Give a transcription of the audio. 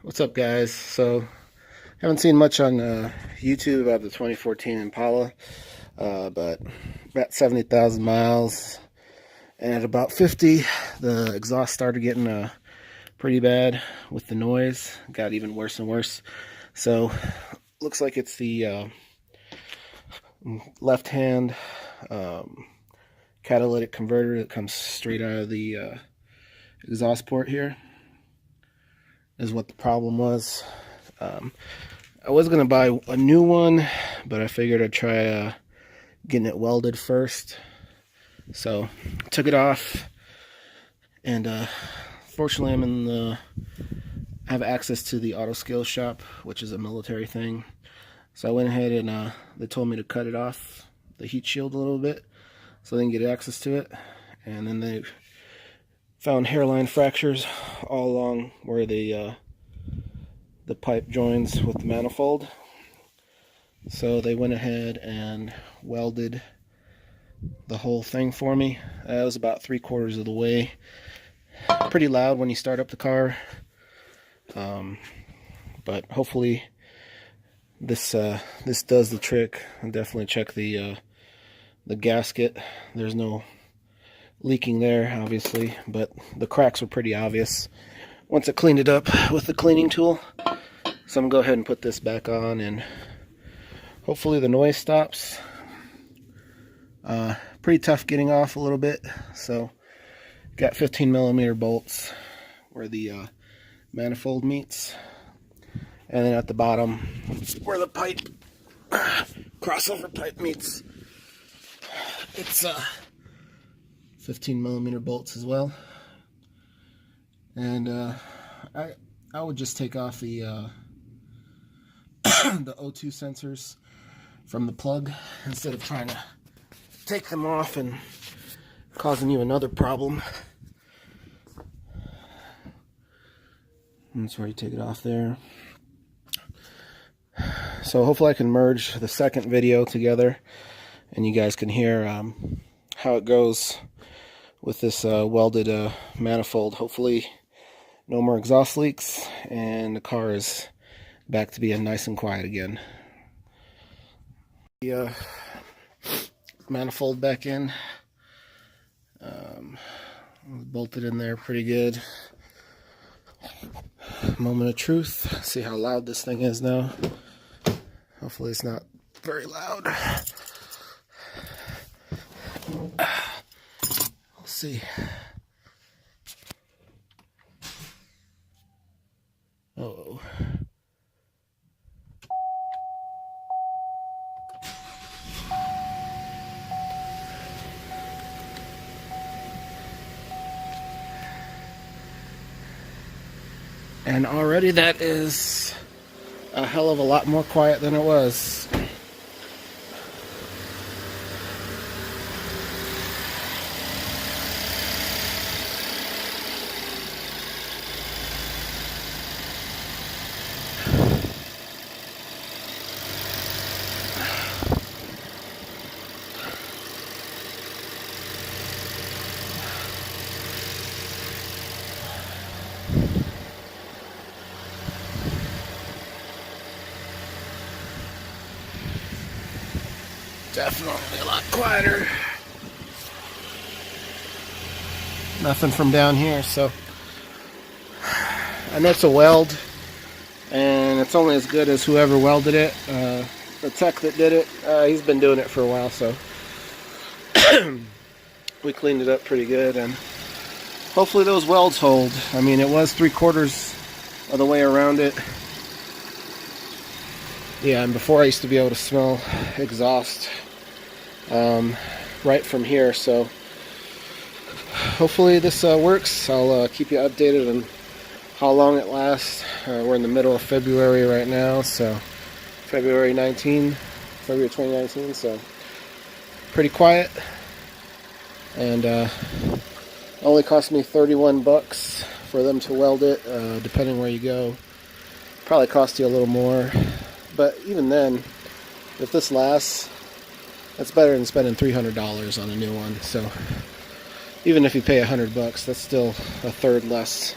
What's up, guys? So, haven't seen much on YouTube about the 2014 Impala, but about 70,000 miles, and at about 50, the exhaust started getting pretty bad with the noise. Got even worse and worse. So, looks like it's the left-hand catalytic converter that comes straight out of the exhaust port here. Is what the problem was. I was gonna buy a new one, but I figured I'd try getting it welded first. So took it off, and fortunately I have access to the auto skill shop, which is a military thing. So I went ahead and they told me to cut it off, the heat shield, a little bit, so they can get access to it. And then they found hairline fractures all along where the pipe joins with the manifold. So they went ahead and welded the whole thing for me. It was about 3/4 of the way. Pretty loud when you start up the car, but hopefully this does the trick. I'll definitely check the gasket. There's no leaking there, obviously, but the cracks were pretty obvious once I cleaned it up with the cleaning tool. So I'm gonna go ahead and put this back on, and hopefully the noise stops. Pretty tough getting off a little bit. So got 15mm bolts where the manifold meets, and then at the bottom where the pipe crossover pipe meets, it's 15mm bolts as well. And I would just take off the the O2 sensors from the plug instead of trying to take them off and causing you another problem. That's where you take it off there. So hopefully I can merge the second video together and you guys can hear how it goes with this welded manifold. Hopefully no more exhaust leaks and the car is back to being nice and quiet again. The manifold back in, bolted in there pretty good. Moment of truth. See how loud this thing is now. Hopefully it's not very loud. We'll see. Uh-oh. And already that is a hell of a lot more quiet than it was. Definitely a lot quieter. Nothing from down here, so I know it's a weld, and it's only as good as whoever welded it. The tech that did it, he's been doing it for a while, so we cleaned it up pretty good, and hopefully those welds hold. I mean, it was 3/4 of the way around it. Yeah, and before I used to be able to smell exhaust right from here, so hopefully this works. I'll keep you updated on how long it lasts. We're in the middle of February right now, so February 2019, so pretty quiet. And only cost me 31 bucks for them to weld it, depending where you go. Probably cost you a little more, but even then, if this lasts, that's better than spending $300 on a new one. So even if you pay 100 bucks, that's still a third less